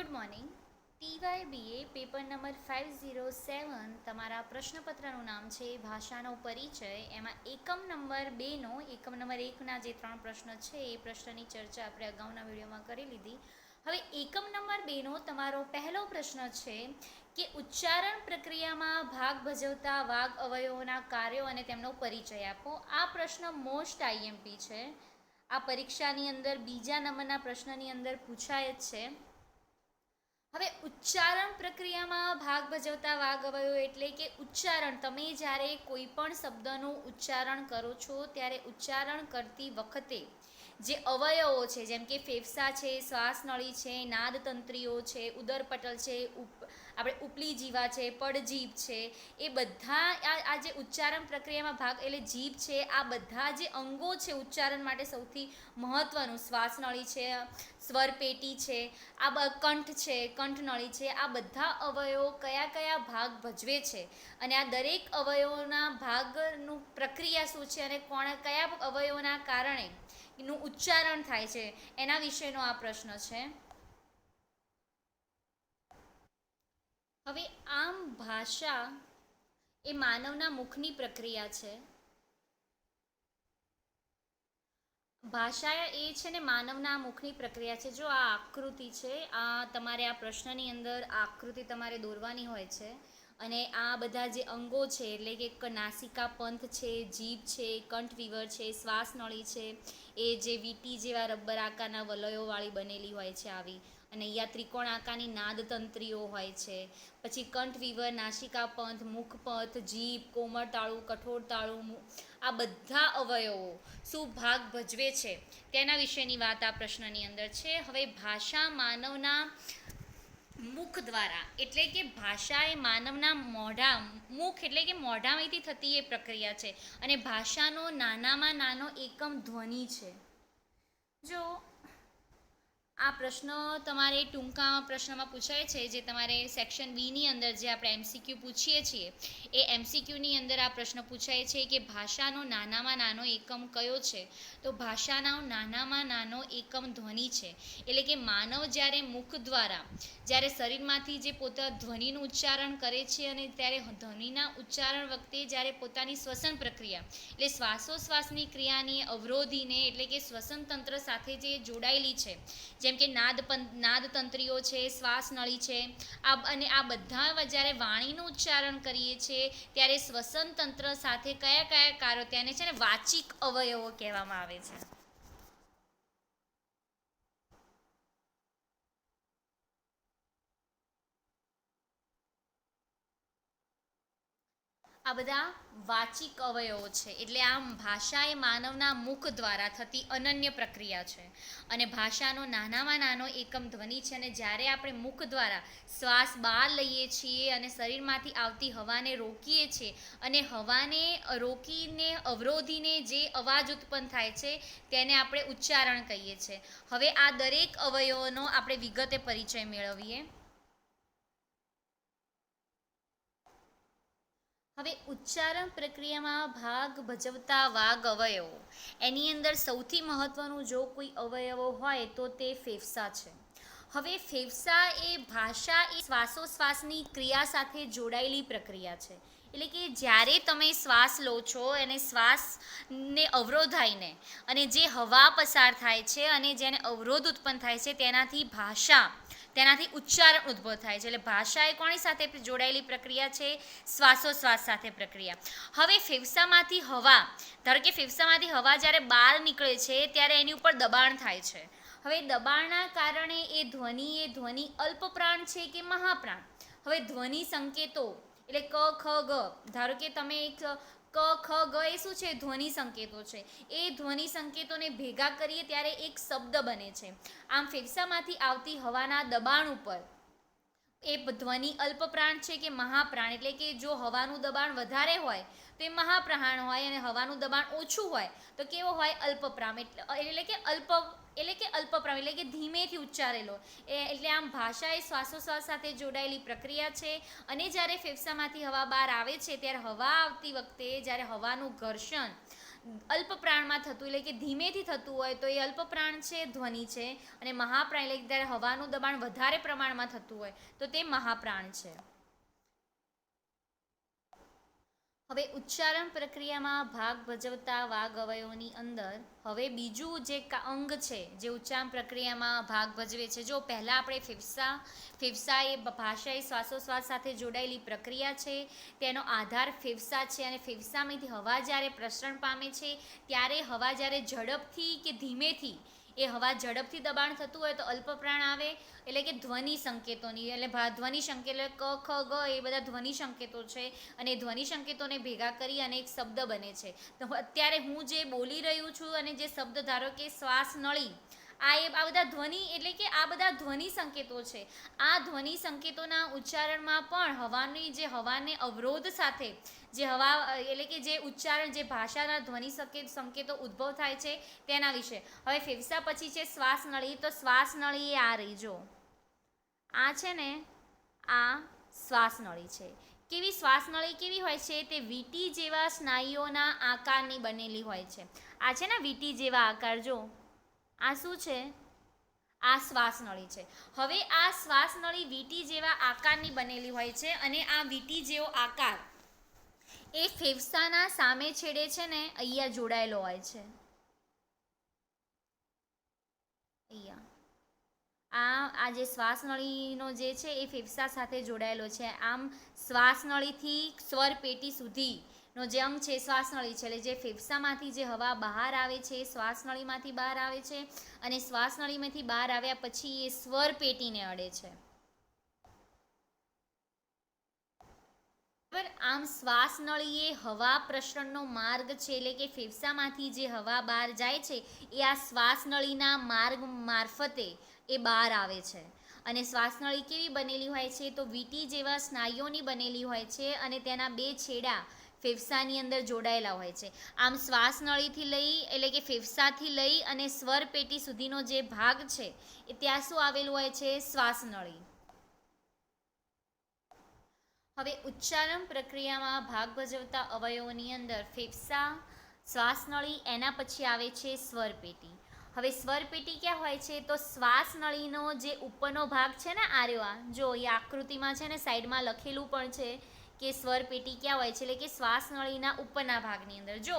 Good morning. TYBA paper number 507 તમારા પ્રશ્નપત્રનું નામ છે ભાષાનો પરિચય. એમાં એકમ નંબર 2નો એકમ નંબર 1ના જે 3 પ્રશ્ન છે એ પ્રશ્નની ચર્ચા આપણે અગાઉના વિડીયોમાં કરી લીધી. હવે એકમ નંબર 2નો તમારો પહેલો પ્રશ્ન છે કે ઉચ્ચારણ પ્રક્રિયામાં ભાગ ભજવતા વાગ અવયવોના કાર્યો અને તેમનો પરિચય આપો. આ પ્રશ્ન મોસ્ટ આઈએમપી છે. આ પરીક્ષાની અંદર બીજા નંબરના પ્રશ્નની અંદર પૂછાય જ છે. હવે ઉચ્ચારણ પ્રક્રિયામાં ભાગ ભજવતા વાગ અવયવો એટલે કે ઉચ્ચારણ, તમે જ્યારે કોઈ પણ શબ્દનું ઉચ્ચારણ કરો છો ત્યારે ઉચ્ચારણ કરતી વખતે જે અવયવો છે, જેમ કે ફેફસા છે, શ્વાસનળી છે, નાદતંત્રીઓ છે, ઉદરપટલ છે, આપણે ઉપલી જીવા છે, પડજીભ છે, એ બધા આ જે ઉચ્ચારણ પ્રક્રિયામાં ભાગ એટલે જીભ છે, આ બધા જે અંગો છે ઉચ્ચારણ માટે સૌથી મહત્વનું, શ્વાસનળી છે, સ્વરપેટી છે, આ કંઠ છે, કંઠનળી છે, આ બધા અવયવો કયા કયા ભાગ ભજવે છે અને આ દરેક અવયવોના ભાગનું પ્રક્રિયા શું છે અને કયા અવયવોના કારણે નું ઉચ્ચારણ થાય છે એના વિશેનો આ પ્રશ્ન છે. હવે આમ ભાષા એ માનવના મુખની પ્રક્રિયા છે. ભાષા એ છે ને માનવના મુખની પ્રક્રિયા છે. જો આ આકૃતિ છે, આ તમારે આ પ્રશ્નની અંદર આકૃતિ તમારે દોરવાની હોય છે અને આ બધા જે અંગો છે એટલે કે નાસિકા પંથ છે, જીભ છે, કંઠવિવર છે, શ્વાસનળી છે, એ જે વીંટી જેવા રબર આકારના વલયોવાળી બનેલી હોય છે આવી, અને અહીંયા ત્રિકોણ આકારની નાદતંત્રીઓ હોય છે. પછી કંઠવિવર, નાસિકા પંથ, મુખપથ, જીભ, કોમળ કઠોર તાળું, આ બધા અવયવો શું ભાગ ભજવે છે તેના વિશેની વાત આ પ્રશ્નની અંદર છે. હવે ભાષા માનવના મુખ દ્વારા, એટલે કે ભાષા એ માનવના મુખ એટલે કે મોઢામાંથી થતી એ પ્રક્રિયા છે અને ભાષાનો નાનામાં નાનો એકમ ધ્વનિ છે. જો આ પ્રશ્ન તમારે ટૂંકા પ્રશ્નમાં પૂછાય છે, જે તમારે સેક્શન બીની અંદર જે આપણે એમસીક્યુ પૂછીએ છીએ એ એમસીક્યુની અંદર આ પ્રશ્ન પૂછાય છે કે ભાષાનો નાનામાં નાનો એકમ કયો છે. તો ભાષાનો નાનામાં નાનો એકમ ધ્વનિ છે. એટલે કે માનવ જ્યારે મુખ દ્વારા, જ્યારે શરીરમાંથી જે પોતા ધ્વનિનું ઉચ્ચારણ કરે છે અને ત્યારે ધ્વનિના ઉચ્ચારણ વખતે જ્યારે પોતાની શ્વસન પ્રક્રિયા એટલે શ્વાસોશ્વાસની ક્રિયાની અવરોધીને, એટલે કે શ્વસન તંત્ર સાથે જે જોડાયેલી છે, જેમ કે નાદતંત્રીઓ છે, શ્વાસનળી છે, અને આ બધા જ્યારે વાણીનું ઉચ્ચારણ કરીએ છીએ ત્યારે શ્વસન તંત્ર સાથે કયા કયા કાર્યો, તેને છે ને વાચિક અવયવો કહેવામાં આવે છે. આ બધા વાચિક અવયવો છે. એટલે આમ ભાષા એ માનવના મુખ દ્વારા થતી અનન્ય પ્રક્રિયા છે અને ભાષાનો નાનામાં નાનો એકમ ધ્વનિ છે. અને જ્યારે આપણે મુખ દ્વારા શ્વાસ બહાર લઈએ છીએ અને શરીરમાંથી આવતી હવાને રોકીએ છીએ અને હવાને રોકીને અવરોધીને જે અવાજ ઉત્પન્ન થાય છે તેને આપણે ઉચ્ચારણ કહીએ છીએ. હવે આ દરેક અવયવોનો આપણે વિગતે પરિચય મેળવીએ. હવે ઉચ્ચારણ પ્રક્રિયામાં ભાગ ભજવતા વાગ અવયવો, એની અંદર સૌથી મહત્વનું જો કોઈ અવયવો હોય તો તે ફેફસા છે. હવે ફેફસા એ ભાષા એ શ્વાસોશ્વાસની ક્રિયા સાથે જોડાયેલી પ્રક્રિયા છે. એટલે કે જ્યારે તમે શ્વાસ લો છો અને શ્વાસને અવરોધાઈને અને જે હવા પસાર થાય છે અને જેને અવરોધ ઉત્પન્ન થાય છે તેનાથી ઉચ્ચારણ ઉદ્ભવ થાય છે. એટલે ભાષા એ કોની સાથે જોડાયેલી પ્રક્રિયા છે? શ્વાસોશ્વાસ સાથે પ્રક્રિયા. હવે ફેફસામાંથી હવા, ધારો કે ફેફસામાંથી હવા જ્યારે બહાર નીકળે છે ત્યારે એની ઉપર દબાણ થાય છે. હવે દબાણના કારણે એ ધ્વનિ અલ્પપ્રાણ છે કે મહાપ્રાણ? હવે ધ્વનિ સંકેતો એટલે ક, ખ, ગ, ધારો કે તમે એક ક, ખ, ગ એ શું છે? ધ્વનિ સંકેતો છે. એ ધ્વનિ સંકેતોને ભેગા કરીએ ત્યારે એક શબ્દ બને છે. આમ ફેફસામાંથી આવતી હવાના દબાણ ઉપર એ ધ્વનિ અલ્પપ્રાણ છે કે મહાપ્રાણ? એટલે કે જો હવાનું દબાણ વધારે હોય તો એ મહાપ્રાણ હોય અને હવાનું દબાણ ઓછું હોય તો કેવો હોય? અલ્પપ્રાણ. એટલે કે અલ્પપ્રાણ એટલે કે ધીમેથી ઉચ્ચારેલો. એટલે આમ ભાષા એ શ્વાસોશ્વાસ સાથે જોડાયેલી પ્રક્રિયા છે અને જ્યારે ફેફસામાંથી હવા બહાર આવે છે ત્યારે હવા આવતી વખતે જ્યારે હવાનું ઘર્ષણ અલ્પ પ્રાણમાં થતું એટલે કે ધીમેથી થતું હોય તો એ અલ્પ પ્રાણ છે, ધ્વનિ છે. અને મહાપ્રાણ એટલે કે જ્યારે હવાનું દબાણ વધારે પ્રમાણમાં થતું હોય તો તે મહાપ્રાણ છે. હવે ઉચ્ચારણ પ્રક્રિયામાં ભાગ ભજવતા વાગ અવયવોની અંદર હવે બીજું જે અંગ છે જે ઉચ્ચારણ પ્રક્રિયામાં ભાગ ભજવે છે. જો પહેલાં આપણે ફેફસા એ ભાષાઈ શ્વાસોશ્વાસ સાથે જોડાયેલી પ્રક્રિયા છે. તેનો આધાર ફેફસા છે અને ફેફસામાંથી હવા જ્યારે પ્રસરણ પામે છે ત્યારે હવા જ્યારે ઝડપથી કે ધીમેથી એ હવા ઝડપથી દબાણ થતું હોય તો અલ્પ પ્રાણ આવે, એટલે કે ધ્વનિ સંકેતોની એટલે ધ્વનિ સંકેત એટલે ક ખ ગ એ બધા ધ્વનિ સંકેતો છે. અને ધ્વનિ સંકેતોને ભેગા કરી અને એક શબ્દ બને છે. તો અત્યારે હું જે બોલી રહ્યું છું અને જે શબ્દ ધારો કે શ્વાસ નળી, આ બધા ધ્વનિ એટલે કે આ બધા ધ્વનિ સંકેતો છે. આ ધ્વનિ સંકેતોના ઉચ્ચારણમાં પણ હવાને અવરોધ સાથે જે હવા એટલે કે જે ઉચ્ચારણ જે ભાષાના ધ્વનિ સંકેતો ઉદ્ભવ થાય છે તેના વિશે. હવે ફેફસા પછી છે શ્વાસ નળી. તો શ્વાસ નળી એ આ રહી, જો આ છે ને આ શ્વાસ નળી છે. કેવી શ્વાસ નળી કેવી હોય છે? તે વીંટી જેવા સ્નાયુઓના આકારની બનેલી હોય છે. આ છે ને વીંટી જેવા આકાર, જો આ શું છે? આ શ્વાસ નળી છે. હવે આ શ્વાસ નળી વીંટી જેવા આકારની બનેલી હોય છે અને આ વીંટી જેવો આકાર એ ફેફસાના સામે છેડે છે ને અહીંયા જોડાયેલો હોય છે. અહીંયા આ જે શ્વાસ નળીનો જે છે એ ફેફસા સાથે જોડાયેલો છે. આમ શ્વાસ નળીથી સ્વર પેટી સુધીનો જે અંગ છે શ્વાસ નળી છે. એટલે જે ફેફસામાંથી જે હવા બહાર આવે છે એ શ્વાસ નળીમાંથી બહાર આવે છે અને શ્વાસ નળીમાંથી બહાર આવ્યા પછી એ સ્વર પેટીને અડે છે. આમ શ્વાસ નળી એ હવા પ્રસરણનો માર્ગ છે. એટલે કે ફેફસામાંથી જે હવા બહાર જાય છે એ આ શ્વાસ નળીના માર્ગ મારફતે એ બહાર આવે છે. અને શ્વાસ નળી કેવી બનેલી હોય છે? તો વીંટી જેવા સ્નાયુઓની બનેલી હોય છે અને તેના બે છેડા ફેફસાની અંદર જોડાયેલા હોય છે. આમ શ્વાસ નળીથી લઈ એટલે કે ફેફસાથી લઈ અને સ્વર પેટી સુધીનો જે ભાગ છે એ ત્યાં શું આવેલું હોય છે? શ્વાસ નળી. હવે ઉચ્ચારણ પ્રક્રિયામાં ભાગ ભજવતા અવયવોની અંદર ફેફસા, શ્વાસ નળી, એના પછી આવે છે સ્વર પેટી. હવે સ્વર પેટી ક્યાં હોય છે? તો શ્વાસ નળીનો જે ઉપરનો ભાગ છે ને આર્યો, જો એ આકૃતિમાં છે ને સાઈડમાં લખેલું પણ છે કે સ્વર પેટી ક્યાં હોય છે, એટલે કે શ્વાસ નળીના ઉપરના ભાગની અંદર. જો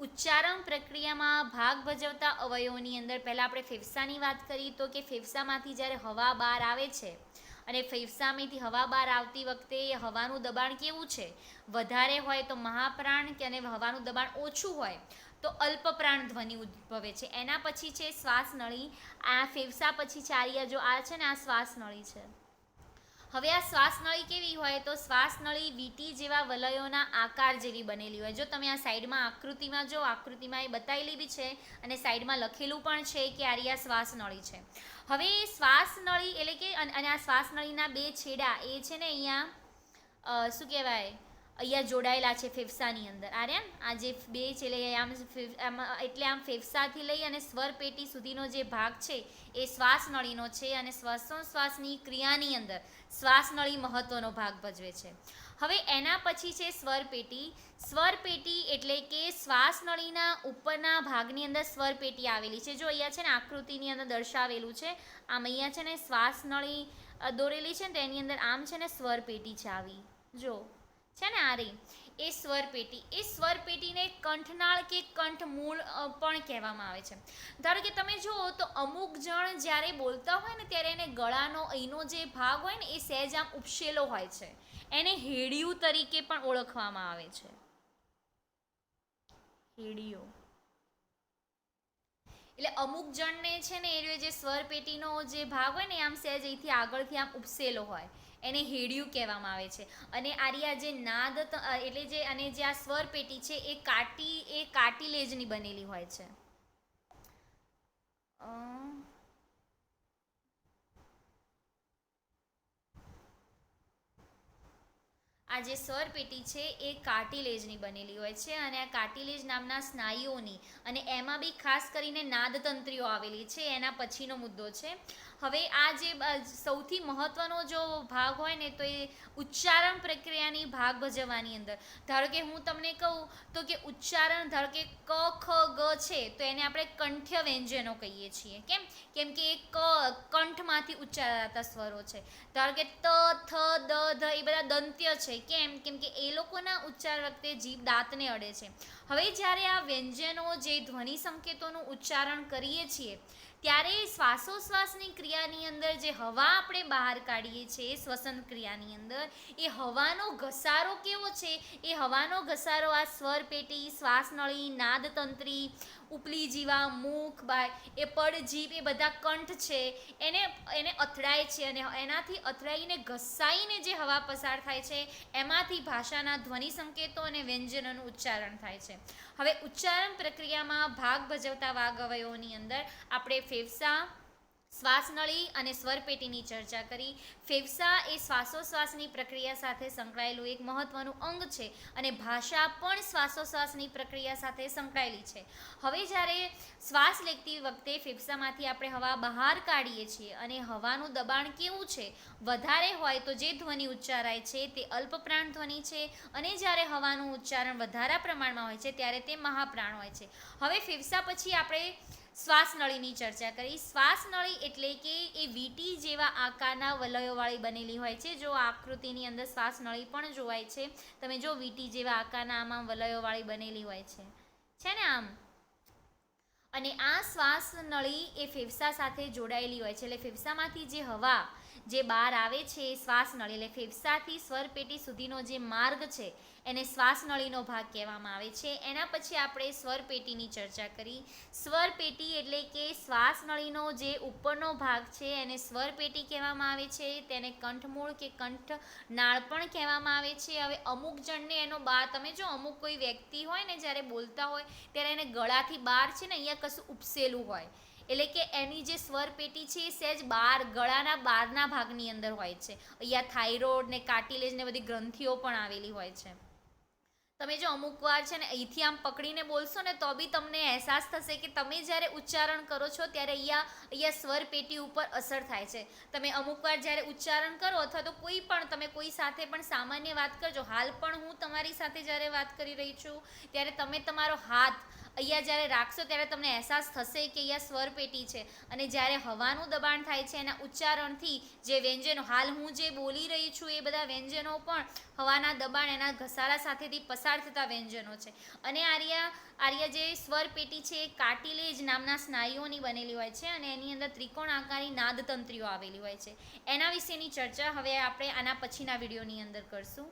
ઉચ્ચારણ પ્રક્રિયામાં ભાગ ભજવતા અવયવોની અંદર પહેલાં આપણે ફેફસાની વાત કરી તો કે ફેફસામાંથી જ્યારે હવા બહાર આવે છે અને ફેફસામાંથી હવા બહાર આવતી વખતે હવાનું દબાણ કેવું છે? વધારે હોય તો મહાપ્રાણ કે અને હવાનું દબાણ ઓછું હોય તો અલ્પ પ્રાણ ધ્વનિ ઉદ્ભવે છે. એના પછી છે શ્વાસ નળી. આ ફેફસા પછી ચારિયા, જો આ છે ને આ શ્વાસ નળી છે. હવે આ શ્વાસ નળી કેવી હોય? તો શ્વાસ નળી વીંટી જેવા વલયોના આકાર જેવી બનેલી હોય. જો તમે આ સાઈડમાં આકૃતિમાં જો, આકૃતિમાં એ બતાવેલી બી છે અને સાઈડમાં લખેલું પણ છે કે આ શ્વાસ નળી છે. હવે શ્વાસ નળી એટલે કે અને આ શ્વાસ નળીના બે છેડા એ છે ને અહીંયા શું કહેવાય, અહીંયા જોડાયેલા છે ફેફસાની અંદર. આ જે બે છે એટલે આમ ફેફસાથી લઈ અને સ્વર પેટી સુધીનો જે ભાગ છે એ શ્વાસ નળીનો છે અને શ્વાસોશ્વાસની ક્રિયાની અંદર શ્વાસ નળી મહત્વનો ભાગ ભજવે છે. હવે એના પછી છે સ્વર પેટી. સ્વર પેટી એટલે કે શ્વાસ નળીના ઉપરના ભાગની અંદર સ્વર પેટી આવેલી છે. જો અહીંયા છે ને આકૃતિની અંદર દર્શાવેલું છે, આમ અહીંયા છે ને શ્વાસ નળી દોરેલી છે ને તેની અંદર આમ છે ને સ્વર પેટી છે આવી, જો છે ને આ રહી એ સ્વર પેટી. એ સ્વર પેટીને કંઠનાળ કે કંઠમૂળ પણ કહેવામાં આવે છે. ધારો કે તમે જુઓ તો અમુક જણ જ્યારે બોલતા હોય ને ત્યારે એને ગળાનો અહીંનો જે ભાગ હોય ને એ સહેજ આમ ઉપસેલો હોય છે. એને હેડિયું તરીકે પણ ઓળખવામાં આવે છે. હેડિયો એટલે અમુક જણને છે ને એ જે સ્વર પેટીનો જે ભાગ હોય ને આમ સહેજ અહીંથી આગળથી આમ ઉપસેલો હોય, એને હેડિયું કહેવામાં આવે છે. અને આરિયા જે નાદ એટલે જે અને જે આ સ્વર પેટી છે એ કાર્ટિલેજની બનેલી હોય છે. આ જે સ્વર પેટી છે એ કાર્ટિલેજની બનેલી હોય છે અને આ કાર્ટિલેજ નામના સ્નાયુઓની અને એમાં બી ખાસ કરીને નાદતંત્રીઓ આવેલી છે. એના પછીનો મુદ્દો છે. હવે આ જે સૌથી મહત્વનો જો ભાગ હોય ને તો એ ઉચ્ચારણ પ્રક્રિયાની ભાગ ભજવવાની અંદર, ધારો કે હું તમને કહું તો કે ઉચ્ચારણ, ધારો કે ક ખ ગ છે તો એને આપણે કંઠ્ય વ્યંજનો કહીએ છીએ. કેમ કે એ કંઠમાંથી ઉચ્ચારાતા સ્વરો છે. ધારો કે ત થ દ ધ એ બધા દંત્ય છે. કેમ કે એ લોકોના ઉચ્ચાર વખતે જીભ દાંતને અડે છે. હવે જ્યારે આ વ્યંજનો જે ધ્વનિ સંકેતોનું ઉચ્ચારણ કરીએ છીએ ત્યારે શ્વાસોશ્વાસની ક્રિયાની અંદર જે હવા આપણે બહાર કાઢીએ છીએ શ્વસન ક્રિયાની અંદર, એ હવાનો ઘસારો કેવો છે, એ હવાનો ઘસારો આ સ્વર પેટી, શ્વાસનળી, નાદતંત્રી, ઉપલી જીવા, મુખ, બાય, એ પડજીભ, એ બધા કંઠ છે એને અથડાય છે અને એનાથી અથડાઈને ઘસાઈને જે હવા પસાર થાય છે એમાંથી ભાષાના ધ્વનિ સંકેતો અને વ્યંજનોનું ઉચ્ચારણ થાય છે. હવે ઉચ્ચારણ પ્રક્રિયામાં ભાગ ભજવતા વાગ અવયવોની અંદર આપણે ફેફસા, શ્વાસનળી અને સ્વરપેટીની ચર્ચા કરી. ફેફસા એ શ્વાસોશ્વાસની પ્રક્રિયા સાથે સંકળાયેલું એક મહત્વનું અંગ છે અને ભાષા પણ શ્વાસોશ્વાસની પ્રક્રિયા સાથે સંકળાયેલી છે. હવે જ્યારે શ્વાસ લેતી વખતે ફેફસામાંથી આપણે હવા બહાર કાઢીએ છીએ અને હવાનું દબાણ કેવું છે, વધારે હોય તો જે ધ્વનિ ઉચ્ચારાય છે તે અલ્પપ્રાણ ધ્વનિ છે અને જ્યારે હવાનું ઉચ્ચારણ વધારા પ્રમાણમાં હોય છે ત્યારે તે મહાપ્રાણ હોય છે. હવે ફેફસા પછી આપણે શ્વાસનળીની ચર્ચા કરી. શ્વાસનળી એટલે કે એ વીટી જેવા આકારના વલયોવાળી બનેલી હોય છે. જો આકૃતિની અંદર શ્વાસનળી પણ જોવાય છે, તમે જો વીટી જેવા આકારના આમાં વલયોવાળી બનેલી હોય છે ને આમ. અને આ શ્વાસનળી એ ફેફસા સાથે જોડાયેલી હોય છે. એટલે ફેફસામાંથી જે હવા જે બહાર આવે છે એ શ્વાસનળી, એટલે ફેફસાથી સ્વરપેટી સુધીનો જે માર્ગ છે એને શ્વાસનળીનો ભાગ કહેવામાં આવે છે. એના પછી આપણે સ્વરપેટીની ચર્ચા કરી. સ્વરપેટી એટલે કે શ્વાસનળીનો જે ઉપરનો ભાગ છે એને સ્વરપેટી કહેવામાં આવે છે. તેને કંઠમૂળ કે કંઠનાળ પણ કહેવામાં આવે છે. હવે અમુક જણને એનો તમે જો અમુક કોઈ વ્યક્તિ હોય ને જ્યારે બોલતા હોય ત્યારે એને ગળાથી બહાર છે ને અહીંયા કશું ઉપસેલું હોય, એટલે કે એની જે સ્વરપેટી છે એ સહેજ બહાર ગળાના બહારના ભાગની અંદર હોય છે. અહીંયા થાઇરોઇડ ને કાર્ટિલેજ ને બધી ગ્રંથિઓ પણ આવેલી હોય છે. તમે જો અમુક વાર છે ને અહીંથી આમ પકડીને બોલશો ને તો બી તમને અહેસાસ થશે કે તમે જ્યારે ઉચ્ચારણ કરો છો ત્યારે અહીંયા સ્વરપેટી ઉપર અસર થાય છે. તમે અમુક વાર જ્યારે ઉચ્ચારણ કરો અથવા તો કોઈ પણ તમે કોઈ સાથે પણ સામાન્ય વાત કરજો, હાલ પણ હું તમારી સાથે જ્યારે વાત કરી રહી છું ત્યારે તમે તમારો હાથ અહીંયા જ્યારે રાખશો ત્યારે તમને અહેસાસ થશે કે અહીંયા સ્વરપેટી છે અને જ્યારે હવાનું દબાણ થાય છે એના ઉચ્ચારણથી જે વ્યંજનો હાલ હું જે બોલી રહી છું એ બધા વ્યંજનો પણ હવાના દબાણ એના ઘસારા સાથેથી પસાર થતા વ્યંજનો છે. અને આર્ય જે સ્વરપેટી છે એ કાર્ટિલેજ નામના સ્નાયુઓની બનેલી હોય છે અને એની અંદર ત્રિકોણ આકારની નાદતંત્રીઓ આવેલી હોય છે. એના વિશેની ચર્ચા હવે આપણે આના પછીના વિડીયોની અંદર કરશું.